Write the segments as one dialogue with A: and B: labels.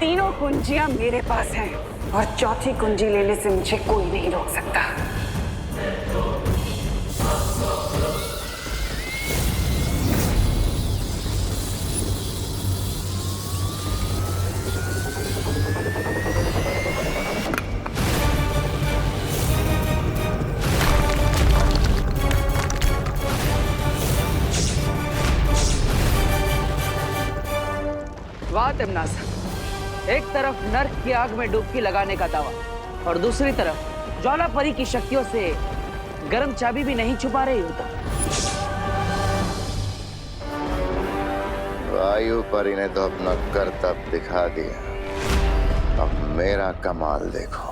A: तीनों कुंजियां मेरे पास हैं और चौथी कुंजी लेने से मुझे कोई नहीं रोक सकता।
B: वाह तिम्नासा, एक तरफ नर्क की आग में डुबकी लगाने का दावा और दूसरी तरफ ज्वाला परी की शक्तियों से गर्म चाबी भी नहीं छुपा रही हो तो।
C: वायु परी ने तो अपना करतब दिखा दिया, अब मेरा कमाल देखो।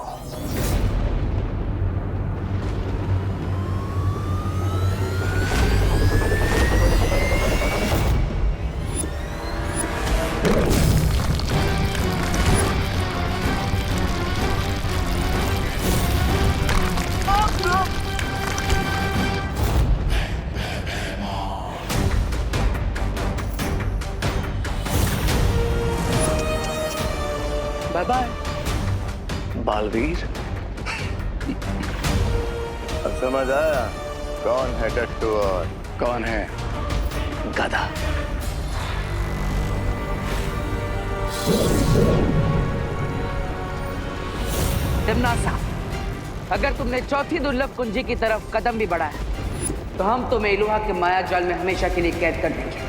B: बाय बाय
C: बालवीर, अब समझ आया कौन है टट्टू और
D: कौन है गधा।
B: तिम्नासा, अगर तुमने चौथी दुर्लभ कुंजी की तरफ कदम भी बढ़ाया तो हम तुम्हें इलुहा के माया जाल में हमेशा के लिए कैद कर देंगे।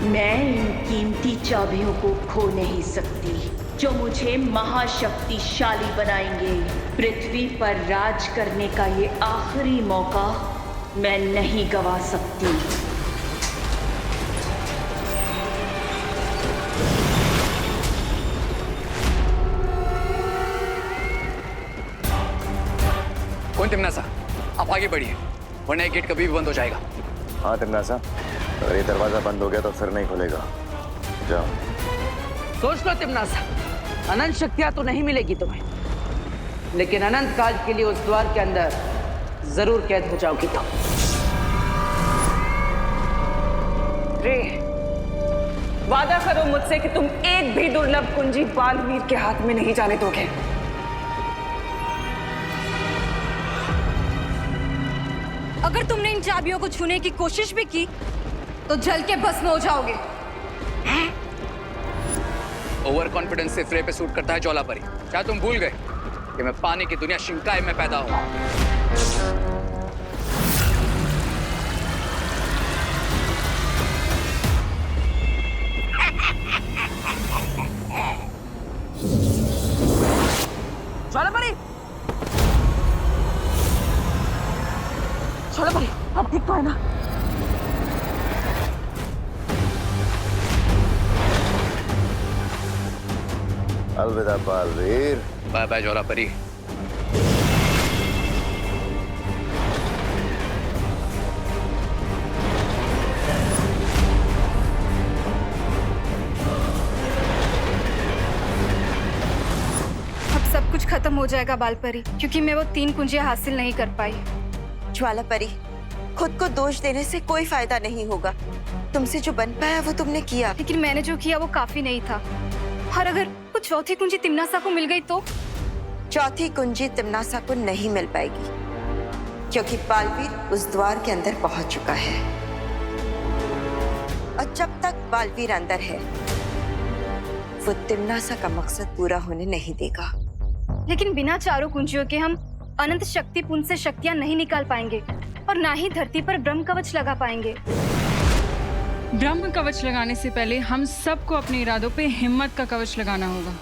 E: मैं इन कीमती चाबियों को खो नहीं सकती जो मुझे महाशक्तिशाली बनाएंगे। पृथ्वी पर राज करने का ये आखिरी मौका मैं नहीं गवा सकती।
D: कौन तिम्नासा, आप आगे बढ़िए वरना ये गेट कभी भी बंद हो जाएगा।
C: हाँ तिम्नासा, अगर ये दरवाजा बंद हो गया तो फिर नहीं खुलेगा। जाओ।
B: सोच लो तिम्नासा, अनंत शक्तियां तो नहीं मिलेगी तुम्हें, लेकिन अनंत काल के लिए उस द्वार के अंदर जरूर कैद हो जाओगी तुम।
A: रे, वादा करो मुझसे कि तुम एक भी दुर्लभ कुंजी बालवीर के हाथ में नहीं जाने दोगे।
F: अगर तुमने इन चाबियों को छूने की कोशिश भी की तो जल के भस्म हो जाओगे।
D: ओवर कॉन्फिडेंस से फ्रे पे सूट करता है ज्वाला परी। क्या तुम भूल गए कि मैं पानी की दुनिया शिंकाई में पैदा हुआ?
B: ज्वाला परी, ज्वाला परी, अब ठीक तो है ना?
C: अलविदा बालवीर।
D: बाय बाय ज्वाला परी।
F: अब सब कुछ खत्म हो जाएगा बालपरी, क्योंकि मैं वो 3 कुंजियां हासिल नहीं कर पाई।
G: ज्वाला परी, खुद को दोष देने से कोई फायदा नहीं होगा। तुमसे जो बन पाया वो तुमने किया।
F: लेकिन मैंने जो किया वो काफी नहीं था। और अगर वो चौथी कुंजी तिम्नासा को मिल गई तो?
G: चौथी कुंजी तिम्नासा को नहीं मिल पाएगी, क्योंकि बालवीर उस द्वार के अंदर पहुंच चुका है। और जब तक बालवीर अंदर है वो तिम्नासा का मकसद पूरा होने नहीं देगा।
F: लेकिन बिना चारों कुंजियों के हम अनंत शक्ति पुंज से शक्तियां नहीं निकाल पाएंगे और ना ही धरती पर ब्रह्म कवच लगा पाएंगे।
H: ब्रह्म कवच लगाने से पहले हम सबको अपने इरादों पे हिम्मत का कवच लगाना होगा।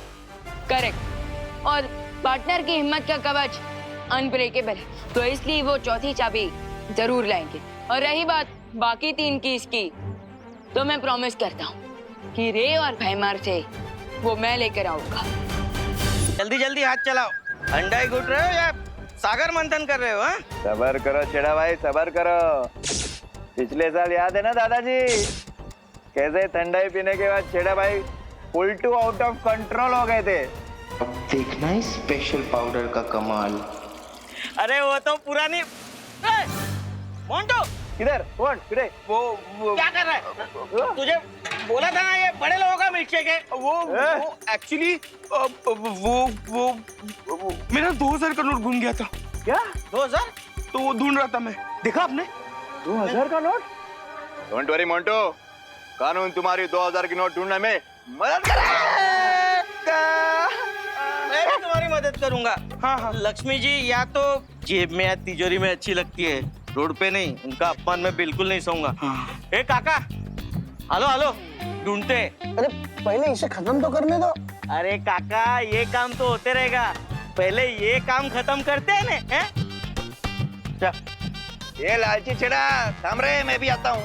I: करेक्ट। और पार्टनर की हिम्मत का कवच अनब्रेकेबल है, तो इसलिए वो चौथी चाबी जरूर लाएंगे। और रही बात बाकी 3 की इसकी, तो मैं प्रॉमिस करता हूँ कि रे और भैमार से वो मैं लेकर आऊंगा।
J: जल्दी जल्दी हाथ चलाओ। अंडा ही घुट रहे हो या सागर मंथन कर रहे हो? हाँ,
C: सबर करो छेड़ा भाई, सबर करो।
K: पिछले साल याद है ना दादाजी, कैसे ठंडाई पीने के बाद छेड़ा भाई full to out of control हो गए थे।
J: अब देखना है स्पेशल पाउडर का कमाल। अरे वो तो पुरानी। मोंटो
K: किधर कौन किधर?
J: वो क्या कर रहा है? तुझे बोला था ना ये बड़े लोगों का मिल्कशेक है। वो एक्चुअली वो मेरा 2000 का नोट गुम गया था।
K: क्या
J: 2000? तो वो ढूंढ रहा था मैं, देखा आपने?
K: 2000 का नोट?
C: डोंट वरी मोंटो, कानून तुम्हारी 2000 की नोट ढूंढने में मदद करेगा।
J: मैं भी तुम्हारी मदद करूंगा। हाँ, लक्ष्मी जी या तो जेब में या तिजोरी में अच्छी लगती है, रोड पे नहीं। उनका अपमान मैं बिल्कुल नहीं सहूंगा। ए काका, हेलो ढूंढते।
K: अरे पहले इसे खत्म तो करने दो।
J: अरे काका, ये काम तो होते रहेगा, पहले ये काम खत्म करते हैं ना।
C: ये लालची छेड़ा थाम रहे, मैं भी आता हूँ।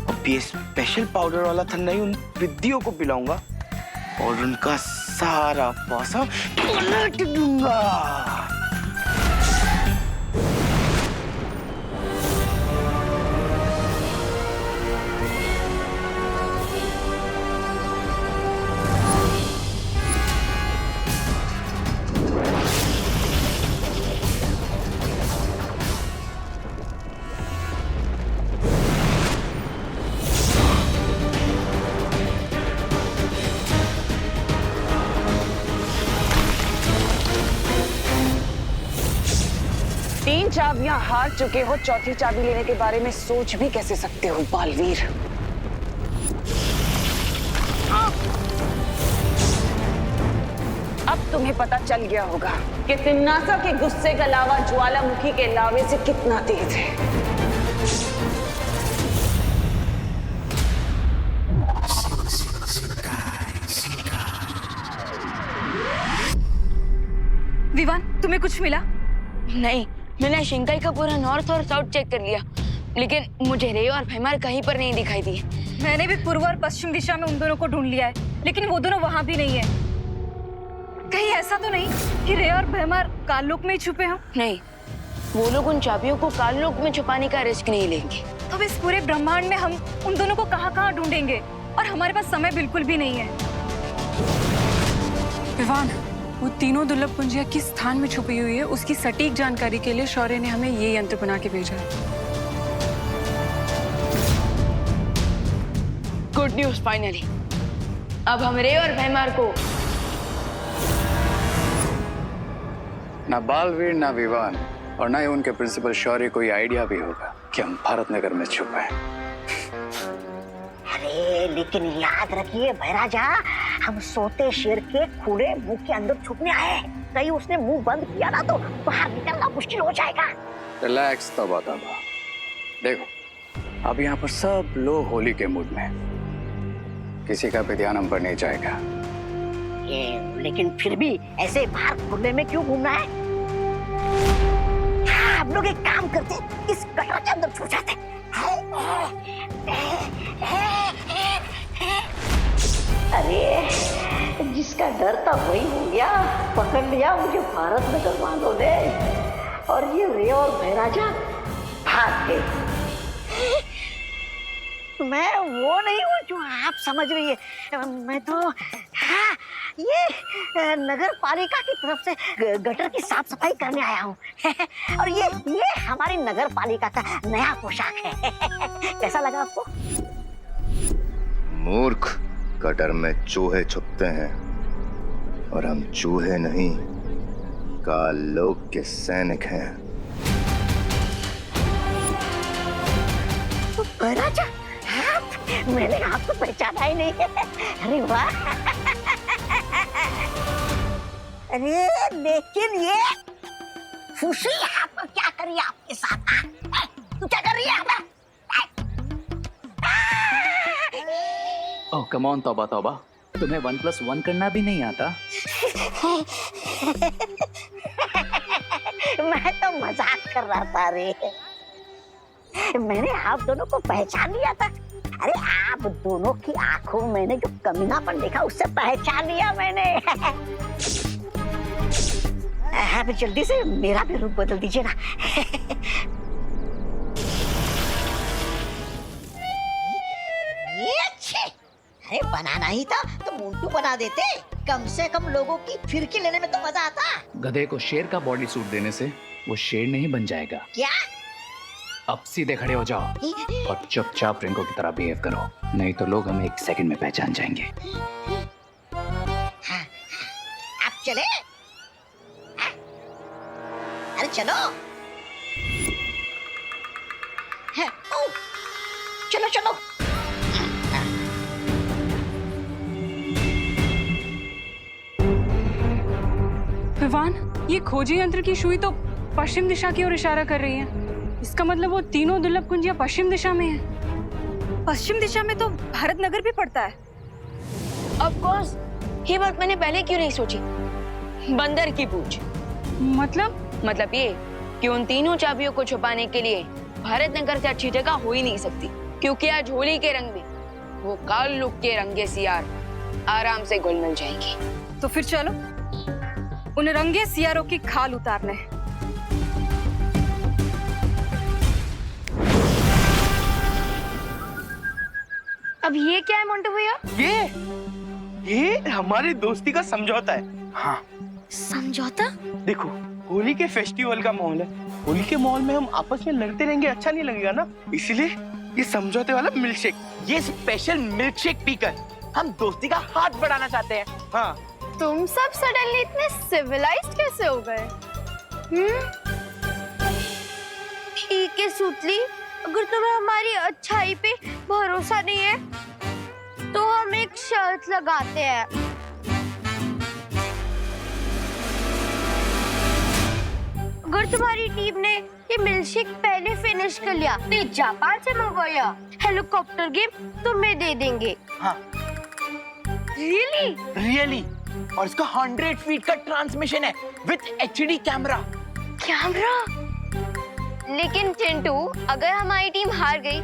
J: अब ये स्पेशल पाउडर वाला ठंडाई उन विद्याओं को पिलाऊंगा और उनका सारा पासा उलट दूंगा।
A: तीन चाबियां हार चुके हो, चौथी चाबी लेने के बारे में सोच भी कैसे सकते हो बालवीर? अब तुम्हें पता चल गया होगा कि तिम्नासा के गुस्से का लावा ज्वालामुखी के लावे से कितना तेज है।
F: विवान, तुम्हें कुछ मिला?
I: नहीं, मैंने शिंकाई का पूरा नॉर्थ और साउथ चेक कर लिया, लेकिन मुझे रे और भैमार कहीं पर नहीं दिखाई दी।
F: मैंने भी पूर्व और पश्चिम दिशा में उन दोनों को ढूंढ लिया है, लेकिन वो दोनों वहां भी नहीं है। कहीं ऐसा तो नहीं कि रे और भैमार काललोक में ही छुपे हों?
I: नहीं, वो लोग उन चाबियों को काललोक में छुपाने का रिस्क नहीं लेंगे।
F: तो इस पूरे ब्रह्मांड में हम उन दोनों को कहाँ ढूंढेंगे? और हमारे पास समय बिल्कुल भी नहीं है।
H: विवान, वो तीनों दुर्लभ कुंजियां किस स्थान में छुपी हुई है, उसकी सटीक जानकारी के लिए शौर्य ने हमें ये यंत्र बना के भेजा है।
I: गुड न्यूज, फाइनली अब हम रे और भैमार को
D: ना बालवीर, ना विवान और ना ही उनके प्रिंसिपल शौर्य को ये आइडिया भी होगा कि हम भारत नगर में छुपे हैं।
L: अरे लेकिन याद रखिए भैराजा, हम सोते शेर के खुले मुंह के अंदर छुपने आए हैं। कहीं उसने मुंह बंद किया ना तो बाहर निकलना मुश्किल हो जाएगा।
D: रिलैक्स तबा। देखो, अब यहाँ पर सब लोग होली के मूड में, किसी का भी ध्यान हम पर नहीं जाएगा।
L: लेकिन फिर भी ऐसे बाहर खुले में क्यों घूमना है? हम लोग एक काम करते, इस गटर के अंदर छुप जाते। अरे जिसका डर था वही हो गया, पकड़ लिया मुझे भारत नगर वालों ने, और ये रे और भैराजा भाग गए। मैं वो नहीं हूँ जो आप समझ रही है। मैं तो हाँ, ये नगर पालिका की तरफ से गटर की साफ सफाई करने आया हूँ। और ये हमारी नगर पालिका का नया पोशाक है। कैसा लगा आपको?
C: मूर्ख, गटर में चूहे छुपते हैं और हम चूहे नहीं, काललोक के सैनिक हैं।
L: भैराजा, मैंने आपको पहचाना ही नहीं है। अरे वाह! अरे लेकिन ये फुशी यहाँ पर क्या कर रही है आपके साथ? तू क्या कर रही है यहाँ पर?
D: ओह कम ऑन तौबा, तुम्हें 1+1 करना भी नहीं आता?
L: मैं तो मजाक कर रहा था रे। मैंने आप दोनों को पहचान लिया था। अरे आप दोनों की आंखों में मैंने जो कमीनापन देखा उससे पहचान लिया मैंने। आप जल्दी से मेरा भी रूप बदल दीजिए ना। ये अच्छे। अरे बनाना ही था तो मोंटू बना देते, कम से कम लोगों की फिरकी लेने में तो मजा आता।
D: गधे को शेर का बॉडी सूट देने से वो शेर नहीं बन जाएगा।
L: क्या?
D: अब सीधे खड़े हो जाओ और चुपचाप रिंको की तरह बिहेव करो, नहीं तो लोग हमें 1 सेकंड में पहचान जाएंगे।
L: हाँ, आप चले? हाँ? अरे चलो। हाँ, ओ, चलो चलो।
H: विवान, ये खोजी यंत्र की सुई तो पश्चिम दिशा की ओर इशारा कर रही है। इसका मतलब वो तीनों दुर्लभ कुंजियां पश्चिम दिशा में है।
F: पश्चिम दिशा में तो भारत नगर भी पड़ता है।
I: ऑफ कोर्स, ये बात मैंने पहले क्यों नहीं सोची? बंदर की पूछ।
H: मतलब
I: ये कि उन तीनों चाबियों को छुपाने के लिए भारत नगर से अच्छी जगह हो ही नहीं सकती, क्योंकि आज होली के रंग में वो काल लुक के रंगे सियार आराम से घुल मिल जाएंगे।
F: तो फिर चलो उन रंगे सियारों की खाल उतारने।
I: अब ये क्या है मोंटू भैया?
J: ये हमारी दोस्ती का समझौता है। हाँ,
I: समझौता?
J: देखो, होली के फेस्टिवल का माहौल है। होली के माहौल में हम आपस में लड़ते रहेंगे, अच्छा नहीं लगेगा ना। इसीलिए ये समझौते वाला मिल्कशेक, ये स्पेशल मिल्कशेक पीकर हम दोस्ती का हाथ बढ़ाना चाहते हैं। हाँ।
I: तुम सब सडनली इतने सिविलाइज्ड कैसे हो गए? ठीक है सुतली, अगर तुम्हें हमारी अच्छाई पे भरोसा नहीं है तो हम एक शर्त लगाते हैं। अगर तुम्हारी टीम ने ये मिल्कशेक पहले फिनिश कर लिया तो जापान से मंगवाया हेलीकॉप्टर गेम तुम्हें दे देंगे।
J: हाँ। रियली और इसका 100 फीट का ट्रांसमिशन है विद HD कैमरा।
I: लेकिन चिंटू, अगर हमारी टीम हार गई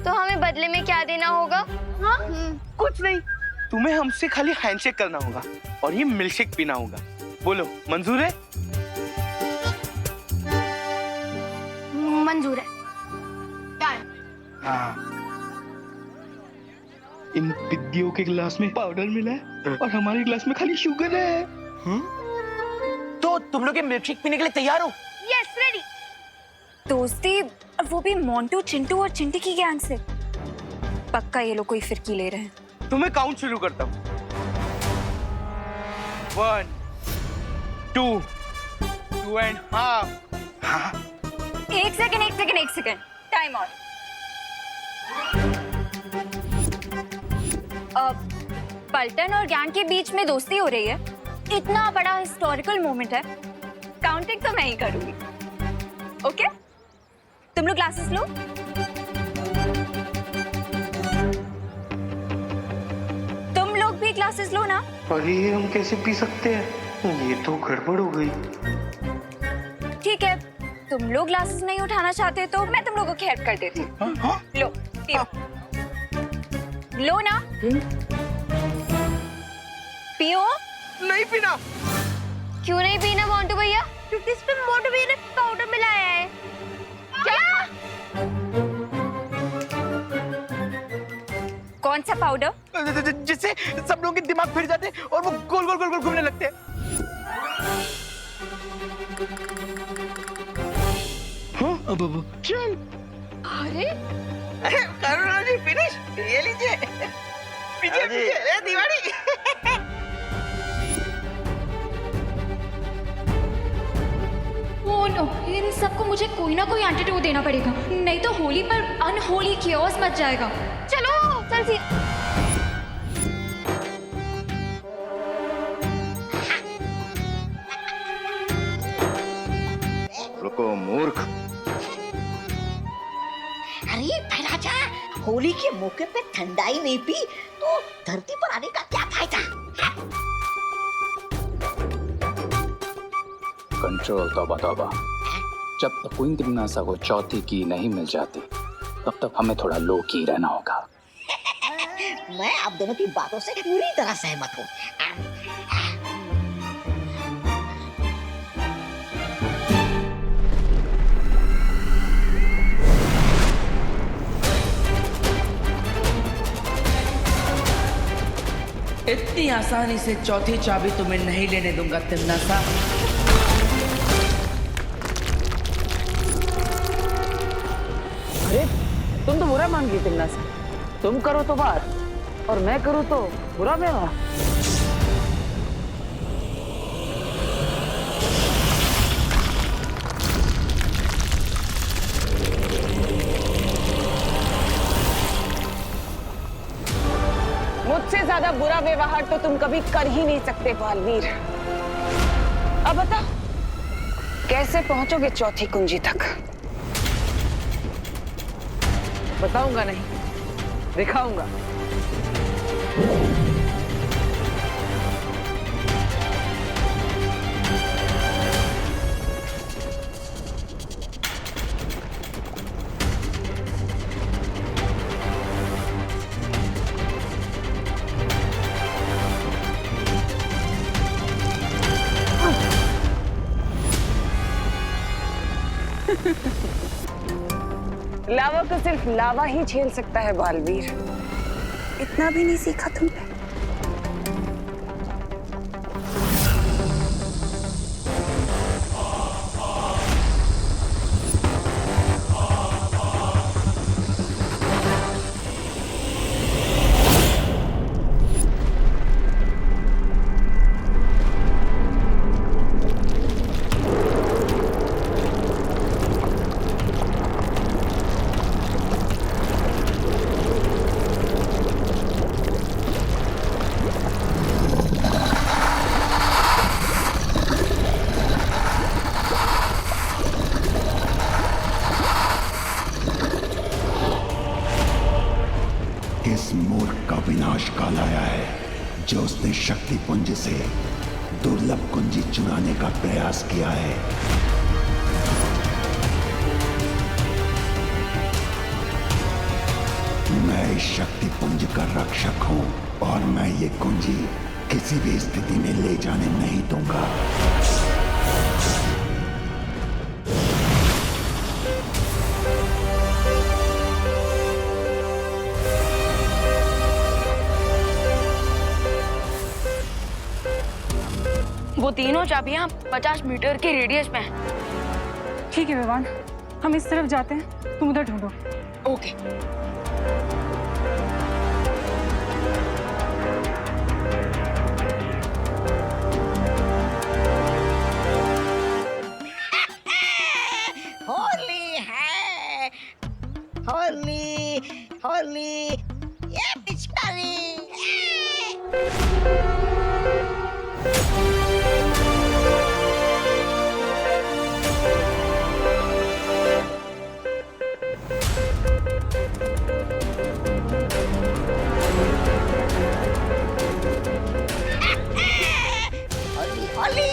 I: तो हमें बदले में क्या देना होगा? हाँ?
J: कुछ नहीं, तुम्हें हमसे खाली हैंडशेक करना होगा और ये मिल्कशेक पीना होगा। बोलो, मंजूर है?
I: मंजूर है।
J: हाँ। इन पिद्दियों के गिलास में पाउडर मिला है और हमारे गिलास में खाली शुगर है। तो तुम लोग ये मिल्कशेक पीने के लिए तैयार हो?
I: Yes, ready.
F: दोस्ती, और वो भी मोंटू, चिंटू और चिंटी की गैंग से। पक्का ये लोग कोई फिरकी ले रहे हैं।
J: तुम्हें काउंट शुरू करता हूँ। 1, 2, 2.5। हाँ?
F: एक सेकंड, टाइम आउट। पल्टन और गैंग के बीच में दोस्ती हो रही है, इतना बड़ा हिस्टोरिकल मोमेंट है, काउंटिंग तो मैं ही करूंगी। ओके? तुम लोग क्लासेस लो। तुम लोग भी क्लासेस लो ना।
J: अरे ये हम कैसे पी सकते हैं? ये तो गड़बड़ हो गई।
F: ठीक है, तुम लोग क्लासेस नहीं उठाना चाहते तो मैं तुम लोगों की हेल्प कर देती हूँ। लो, पियो। लो ना। पियो।
J: नहीं पीना।
I: क्यों नहीं पीना मोंटू भैया? क्योंकि इसमें मोंटू भैया ने पाउडर मिलाया है। क्या?
F: कौन सा पाउडर?
J: जिससे सब लोगों के दिमाग फिर जाते और वो गोल गोल गोल गोल घूमने लगते हैं। हाँ, अब चल।
I: अरे
J: करुणा जी, फिनिश। ये लीजिए। पीछे पीछे दीवारी।
F: ओह नो, इन सबको मुझे कोई ना कोई एंटीडोट देना पड़ेगा, नहीं तो होली पर अनहोली कियोस मच जाएगा।
I: चलो चल
C: रुको मूर्ख।
L: अरे राजा, होली के मौके पे ठंडाई नहीं पी तो धरती पर आने का क्या फायदा?
D: कंट्रोल, तौबा तौबा। जब तक क्वीन तिमनासा को चौथी की नहीं मिल जाती तब तक हमें थोड़ा लो की रहना होगा।
L: मैं आप दोनों की बातों से पूरी तरह सहमत हूँ।
B: इतनी आसानी से चौथी चाबी तुम्हें नहीं लेने दूंगा तिमनासा। अरे तुम तो बुरा मान गई तिमनासा। तुम करो तो बात और मैं करूँ तो बुरा व्यवहार।
A: मुझसे ज्यादा बुरा व्यवहार तो तुम कभी कर ही नहीं सकते बालवीर। अब बताओ कैसे पहुंचोगे चौथी कुंजी तक?
B: बताऊंगा नहीं, दिखाऊंगा।
A: लावा को सिर्फ लावा ही झेल सकता है बालवीर। इतना भी नहीं सीखा तुमने?
M: इस मूर्ख का विनाश काल आया है जो उसने शक्ति पुंज से दुर्लभ कुंजी चुराने का प्रयास किया है। मैं इस शक्ति पुंज का रक्षक हूं और मैं ये कुंजी किसी भी स्थिति में ले जाने नहीं दूंगा।
I: वो तीनों चाबियां 50 मीटर के रेडियस में हैं।
H: ठीक है विवान, हम इस तरफ जाते हैं, तुम उधर ढूंढो।
I: ओके।
L: होली है, होली होली, ये पिचकारी। होली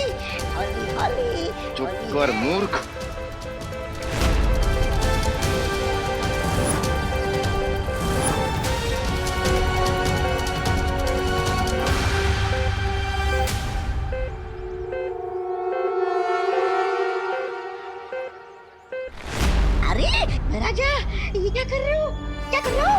L: होली होली।
C: चुप कर मूर्ख।
L: अरे राजा, ये क्या कर रहे हो? क्या कर रहे हो?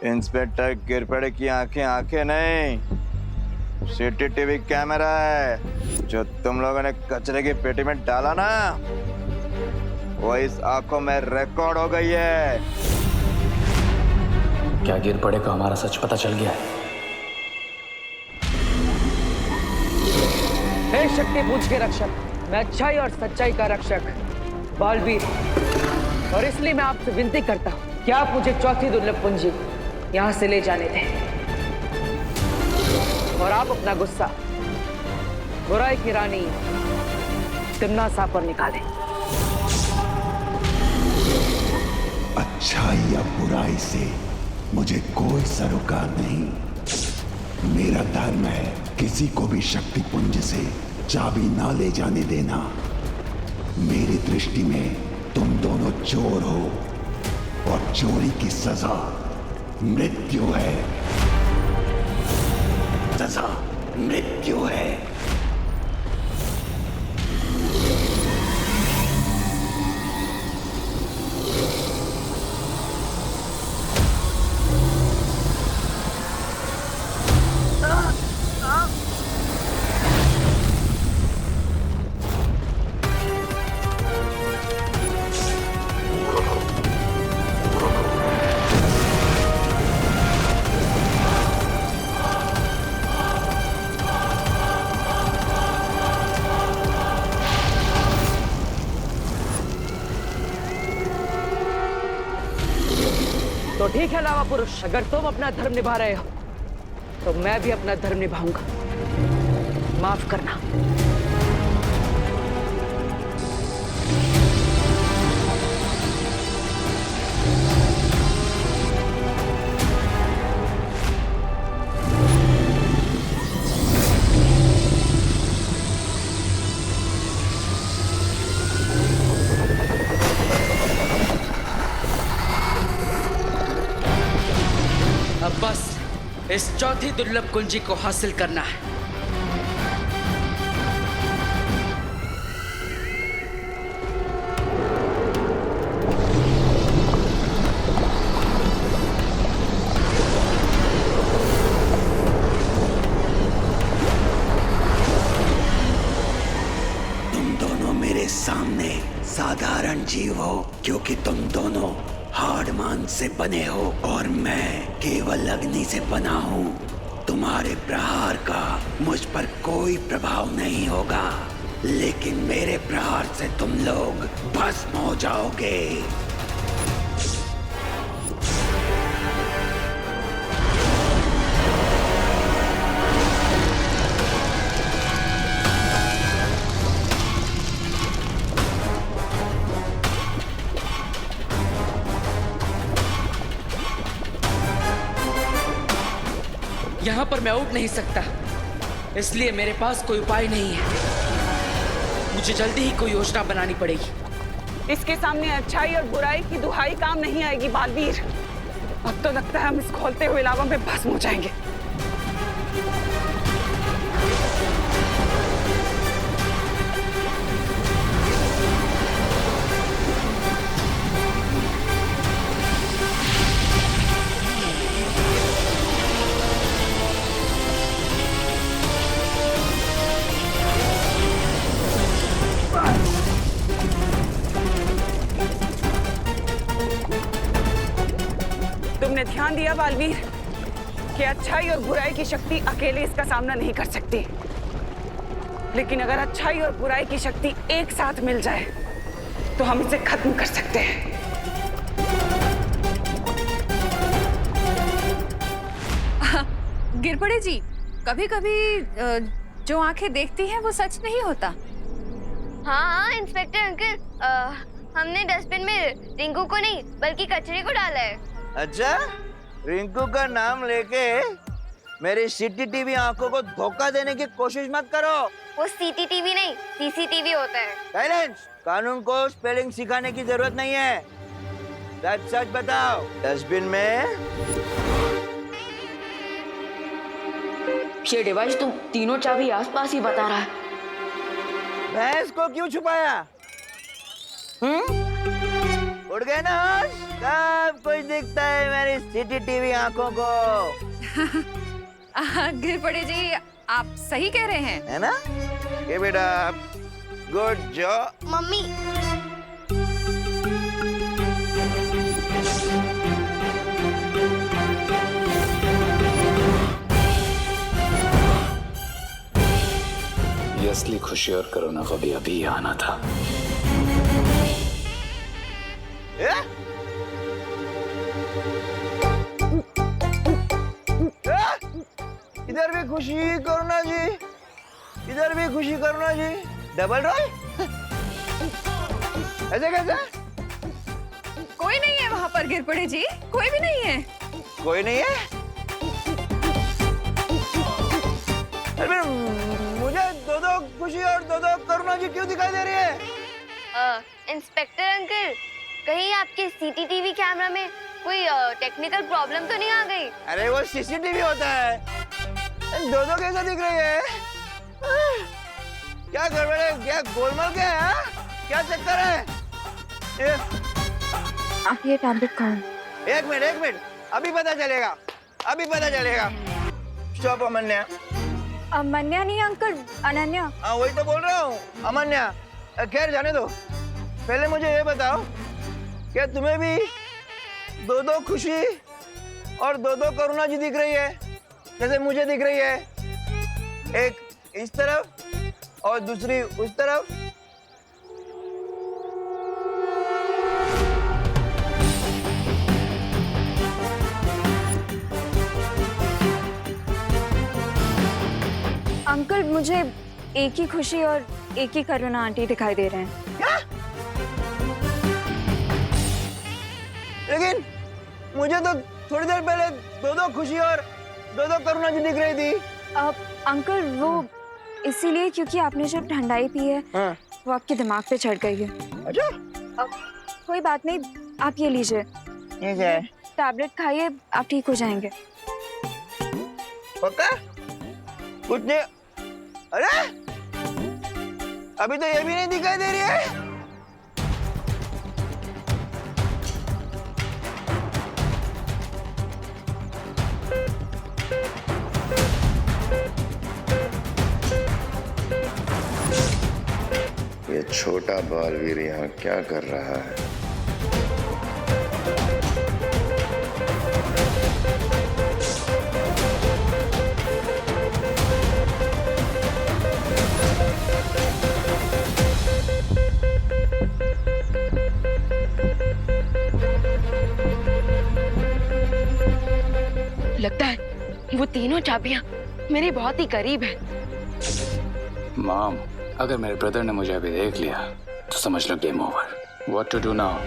K: इंस्पेक्टर गिरपड़े की आंखें आंखें नहीं, सीसीटीवी कैमरा है। जो तुम लोगों ने कचरे की पेटी में डाला ना, वो इस आंखों में रिकॉर्ड हो गई है।
D: क्या गिरपड़े को हमारा सच पता चल गया है?
B: हे शक्ति पुंज के रक्षक, मैं अच्छाई और सच्चाई का रक्षक बालवीर, और इसलिए मैं आपसे विनती करता हूँ कि आप मुझे चौथी दुर्लभ कुंजी यहाँ से ले जाने दें। और आप अपना गुस्सा बुराई की रानी तिम्नासा पर निकालें।
M: अच्छाई या बुराई से मुझे कोई सरोकार नहीं। मेरा धर्म है किसी को भी शक्ति पुंज से चाबी ना ले जाने देना। मेरी दृष्टि में तुम दोनों चोर हो और चोरी की सजा मृत्यु है। सजा मृत्यु है।
B: तो ठीक है लावा पुरुष, अगर तुम अपना धर्म निभा रहे हो तो मैं भी अपना धर्म निभाऊंगा। माफ करना। अब बस इस चौथी दुर्लभ कुंजी को हासिल करना है।
M: तुम दोनों मेरे सामने साधारण जीव हो, क्योंकि तुम दोनों हाड़मान से बने हो और मैं केवल अग्नि से बना हूँ। तुम्हारे प्रहार का मुझ पर कोई प्रभाव नहीं होगा, लेकिन मेरे प्रहार से तुम लोग भस्म हो जाओगे।
B: यहां पर मैं उठ नहीं सकता, इसलिए मेरे पास कोई उपाय नहीं है। मुझे जल्दी ही कोई योजना बनानी पड़ेगी।
A: इसके सामने अच्छाई और बुराई की दुहाई काम नहीं आएगी बालवीर। अब तो लगता है हम इस खोलते हुए लावा में भस्म हो जाएंगे। तुमने ध्यान दिया बालवीर कि अच्छाई और बुराई की शक्ति अकेले इसका सामना नहीं कर सकती, लेकिन अगर अच्छाई और बुराई की शक्ति एक साथ मिल जाए तो हम इसे खत्म कर सकते हैं।
F: गिरपड़े जी, कभी कभी जो आंखें देखती हैं वो सच नहीं होता।
N: हाँ इंस्पेक्टर अंकल, हमने डस्टबिन में रिंकू को नहीं बल्कि कचरे को डाला है।
K: अच्छा, रिंकू का नाम लेके मेरी सीसीटीवी आंखों को धोखा देने की कोशिश मत करो।
N: वो सीसीटीवी नहीं सीसीटीवी होता है।
K: साइलेंस। कानून को स्पेलिंग सिखाने की जरूरत नहीं है। सच सच बताओ, डस्टबिन में
I: ये डिवाइस तो तीनों चाबी आसपास ही बता रहा है।
K: भैंस को क्यों छुपाया? उड़ गए ना होश? सब कुछ दिखता है मेरी सीसीटीवी आंखों को।
F: गिरपड़े जी, आप सही कह रहे हैं,
K: है ना? ये बेटा, गुड जॉब।
N: मम्मी,
D: ये असली खुशी और कोरोना को भी अभी आना था।
K: इधर भी खुशी करुणा जी, इधर भी खुशी करुणा जी। Double role? ऐसे कैसे?
F: कोई नहीं है वहाँ पर गिरपड़े जी, कोई भी नहीं है।
K: कोई नहीं है? अरे मुझे दो दो खुशी और दो दो करुणा जी क्यों दिखाई दे रही है?
N: इंस्पेक्टर अंकल, कहीं आपके सीसीटीवी कैमरा में कोई टेक्निकल प्रॉब्लम तो नहीं आ गई?
K: अरे वो सीसीटीवी होता है, दो दो कैसा दिख रही है? क्या गड़बड़ है? क्या गोलमाल क्या है? क्या चक्कर है?
F: आप ये टैबलेट खाओ।
K: एक मिनट, अभी पता चलेगा, अभी पता चलेगा। स्टॉप अमन्या।
F: अमन्या नहीं अंकल, अनन्या।
K: हाँ वही तो बोल रहा हूँ, अमन्या। खैर जाने दो, पहले मुझे ये बताओ, क्या तुम्हें भी दो दो खुशी और दो दो करुणा जी दिख रही है जैसे मुझे दिख रही है? एक इस तरफ और दूसरी उस तरफ।
F: अंकल मुझे एक ही खुशी और एक ही करुणा आंटी दिखाई दे रहे हैं।
K: क्या? लेकिन मुझे तो थोड़ी देर पहले दो दो खुशी और दो दो करुणा जी दिख रही थी।
F: अंकल वो इसीलिए क्योंकि आपने जब ठंडाई पी है वो आपके दिमाग पे चढ़ गई है।
K: अच्छा?
F: कोई बात नहीं, आप ये लीजिए, टैबलेट खाइए, आप ठीक हो जाएंगे।
K: पक्का? कुछ नहीं? अरे अभी तो ये भी नहीं दिखाई दे रही है।
C: ये छोटा बालवीर यहाँ क्या कर रहा है?
I: लगता है वो तीनों चाबियां मेरे बहुत ही करीब है।
D: मॉम, अगर मेरे ब्रदर ने मुझे अभी देख लिया तो समझ लो game over. What to do now?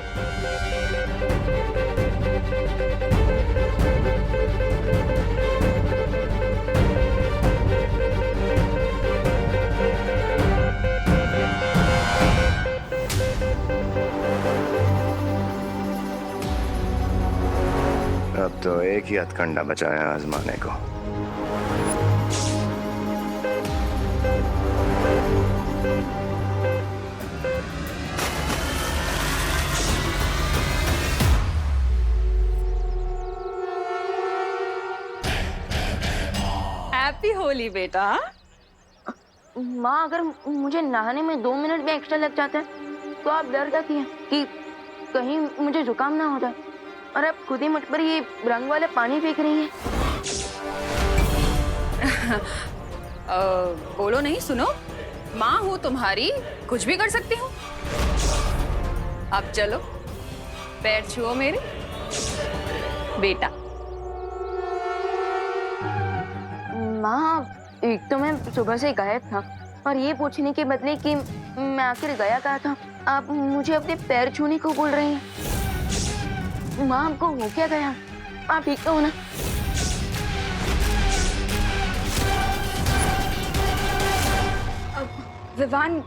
C: अब तो एक ही हथकंडा बचा है आजमाने को।
F: हैप्पी होली बेटा।
I: माँ, अगर मुझे नहाने में 2 मिनट भी एक्स्ट्रा लग जाता है तो आप डर जाती हैं कि कहीं मुझे जुकाम ना हो जाए, और आप खुद ही मुझ पर ये रंग वाले पानी फेंक रही हैं।
H: बोलो नहीं, सुनो, माँ हूँ तुम्हारी, कुछ भी कर सकती हूँ। अब चलो, पैर छुओ मेरे बेटा।
I: माँ, एक तो मैं सुबह से गायब था, और ये पूछने के बदले कि मैं आखिर गया कहाँ था, आप मुझे अपने पैर छूने को बोल रही हैं। माँ, आपको हो क्या गया? आप ठीक तो हो ना?
F: विवान,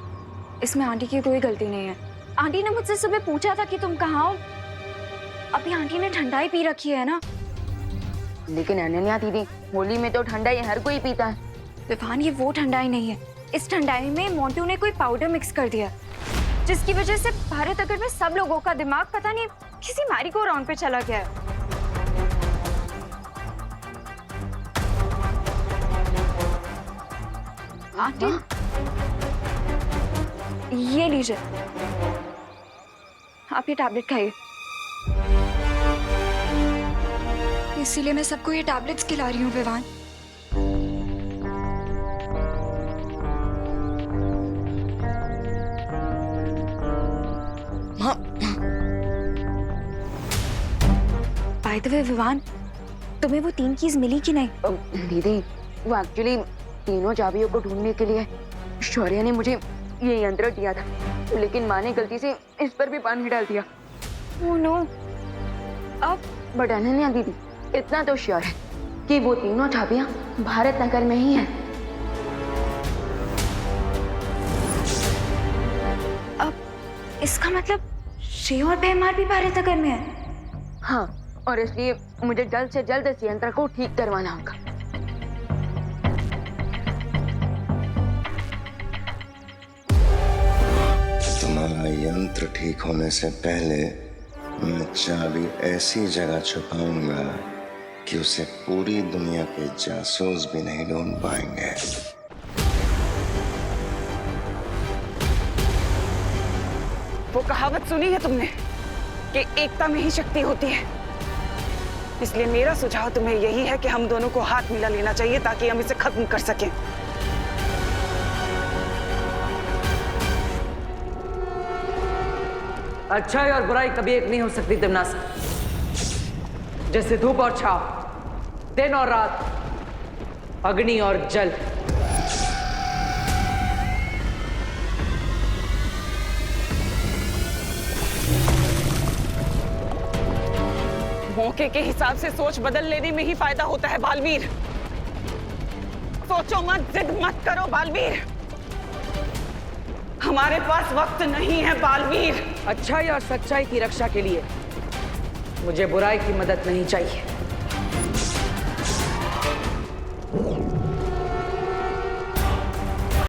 F: इसमें आंटी की कोई गलती नहीं है। आंटी ने मुझसे सुबह पूछा था कि तुम कहाँ हो। अभी आंटी ने ठंडाई पी रखी है ना।
I: लेकिन अनन्या दीदी, होली में तो ठंडाई हर कोई पीता है।
F: विवान, ये वो ठंडाई नहीं है। इस ठंडाई में मोंटू ने कोई पाउडर मिक्स कर दिया, जिसकी वजह से भारत नगर में सब लोगों का दिमाग पता नहीं किसी मैरी को राउंड पे चला गया है। आंटी, ये लीजिए, आप ये टैबलेट खाइए। इसीलिए मैं सबको ये टैबलेट्स खिला रही हूँ Vivaan. By the way Vivaan, तुम्हें वो 3 कीज मिली कि नहीं?
I: दीदी, वो एक्चुअली तीनों चाबियों को ढूंढने के लिए शौर्य ने मुझे ये यंत्र दिया था, लेकिन माँ ने गलती से इस पर भी पानी डाल दिया। Oh no. अब बट अनन्या दीदी इतना तो श्योर है कि वो तीनों चाबियां भारत नगर में ही हैं।
F: अब इसका मतलब श्री और बेमार भी भारत नगर में है।
I: हाँ, और इसलिए मुझे जल्द से जल्द इस यंत्र को ठीक करवाना होगा।
C: तुम्हारा यंत्र ठीक होने से पहले मैं चाबी ऐसी जगह छुपाऊंगा कि उसे पूरी दुनिया के जासूस भी नहीं ढूंढ पाएंगे।
A: वो कहावत सुनी है तुमने कि एकता में ही शक्ति होती है। इसलिए मेरा सुझाव तुम्हें यही है कि हम दोनों को हाथ मिला लेना चाहिए ताकि हम इसे खत्म कर सकें।
B: अच्छाई और बुराई कभी एक नहीं हो सकती तिमनासा। जैसे धूप और छाव, दिन और रात, अग्नि और जल।
A: मौके के हिसाब से सोच बदल लेने में ही फायदा होता है बालवीर। सोचो मत, जिद मत करो बालवीर। हमारे पास वक्त नहीं है बालवीर।
B: अच्छाई और सच्चाई की रक्षा के लिए मुझे बुराई की मदद नहीं चाहिए।